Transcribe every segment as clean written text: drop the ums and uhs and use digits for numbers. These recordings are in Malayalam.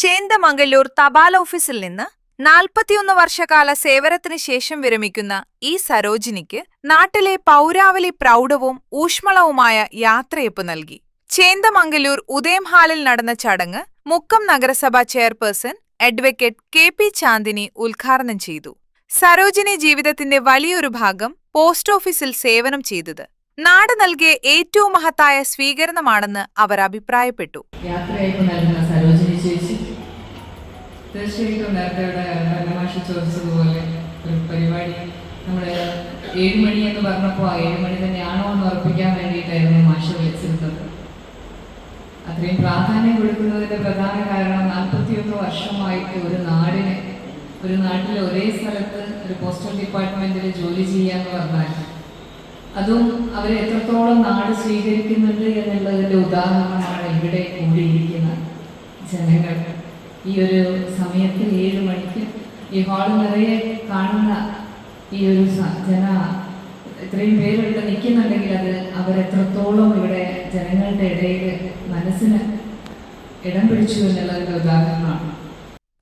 ചേന്ദമംഗല്ലൂർ തപാൽ ഓഫീസിൽ നിന്ന് 41 വർഷക്കാല സേവനത്തിന് ശേഷം വിരമിക്കുന്ന ഇ സരോജിനിക്ക് നാട്ടിലെ പൗരാവലി പ്രൗഢവും ഊഷ്മളവുമായ യാത്രയയപ്പ് നൽകി. ചേന്ദമംഗല്ലൂർ ഉദയം ഹാളിൽ നടന്ന ചടങ്ങ് മുക്കം നഗരസഭ ചെയർപേഴ്സൺ അഡ്വക്കേറ്റ് കെ.പി. ചാന്ദിനി ഉദ്ഘാടനം ചെയ്തു. സരോജിനി ജീവിതത്തിന്റെ വലിയൊരു ഭാഗം പോസ്റ്റ് ഓഫീസിൽ സേവനം ചെയ്തത് നാട് നൽകിയ ഏറ്റവും മഹത്തായ സ്വീകരണമാണെന്ന് അവർ അഭിപ്രായപ്പെട്ടു. യാത്രയയപ്പ് നൽകുന്ന സരോജിനി ചേച്ചി തീർച്ചയായിട്ടും നേരത്തെ ഭരണമാഷി ചോദിച്ചതുപോലെ ഒരു പരിപാടി നമ്മൾ 7 മണി എന്ന് പറഞ്ഞപ്പോൾ 7 മണി തന്നെയാണോ എന്ന് ഉറപ്പിക്കാൻ വേണ്ടിയിട്ടായിരുന്നു മാഷ് വിളിച്ചിരുന്നത്. അത്രയും പ്രാധാന്യം കൊടുക്കുന്നതിന്റെ പ്രധാന കാരണം 41 വർഷമായിട്ട് ഒരു നാട്ടിൽ ഒരേ സ്ഥലത്ത് ഒരു പോസ്റ്റൽ ഡിപ്പാർട്ട്മെന്റിൽ ജോലി ചെയ്യാന്ന് പറഞ്ഞാൽ അതും അവരെ എത്രത്തോളം നാട് സ്വീകരിക്കുന്നുണ്ട് എന്നുള്ളതിന്റെ ഉദാഹരണമാണ് ഇവിടെ കൂടിയിരിക്കുന്ന ജനങ്ങൾ. ഈ ഒരു സമയത്ത് 7 മണിക്ക് ഈ ഹാള് നിറയെ കാണുന്ന ഈ ഒരു ഇത്രയും പേരുണ്ട് നിൽക്കുന്നുണ്ടെങ്കിൽ അത് അവരെത്രത്തോളം ഇവിടെ ജനങ്ങളുടെ ഇടയിൽ മനസ്സിന് ഇടം പിടിച്ചു എന്നുള്ളതിന്റെ ഉദാഹരണമാണ്.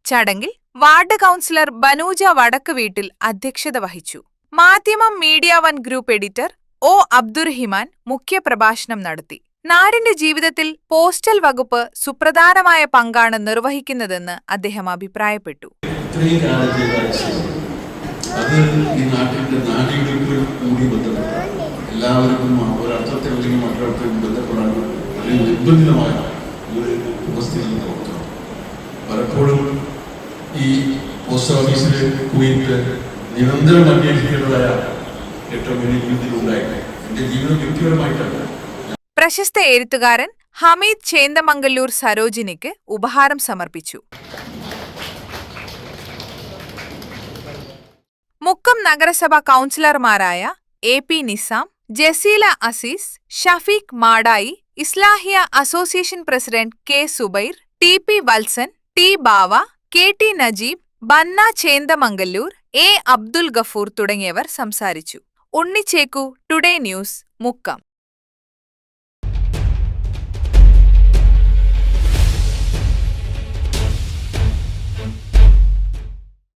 ചടങ്ങിൽ വാർഡ് കൗൺസിലർ ബനൂജ വടക്ക് വീട്ടിൽ അധ്യക്ഷത വഹിച്ചു. മാധ്യമം media one group editor O. Abdurahiman മുഖ്യപ്രഭാഷണം നടത്തി. നാടിന്റെ ജീവിതത്തിൽ പോസ്റ്റൽ വകുപ്പ് സുപ്രധാനമായ പങ്കാണ് നിർവഹിക്കുന്നതെന്ന് അദ്ദേഹം അഭിപ്രായപ്പെട്ടു. എല്ലാവർക്കും ഒരർത്ഥത്തിൽ അല്ലെങ്കിൽ മറ്റൊരർത്ഥത്തിൽ ബന്ധപ്പെടാൻ അല്ലെങ്കിൽ നിർബന്ധിതമായ ഒരു വ്യവസ്ഥയിൽ പ്രവർത്തനം. പലപ്പോഴും ഈ പോസ്റ്റ് ഓഫീസിൽ പോയിട്ട് നിരന്തരം അന്വേഷിക്കേണ്ടതായ ഏറ്റവും വലിയ ജീവിതത്തിലുണ്ടായിട്ട് എന്റെ ജീവിതം വ്യക്തിപരമായിട്ടല്ല. പ്രശസ്ത എഴുത്തുകാരൻ ഹമീദ് ചേന്ദമംഗല്ലൂർ സരോജിനിക്ക് ഉപഹാരം സമർപ്പിച്ചു. മുക്കം നഗരസഭ കൗൺസിലർമാരായ AP. Nizam, Jaseela Azeez, Shafeeq Madayi, Islahiya association president K. Zubair, TP. Valsan, T. Bava, KT. Najeeb, Banna Chendamangallur, A. Abdul Ghafoor തുടങ്ങിയവർ സംസാരിച്ചു. Unnichekku, today news, Mukkam.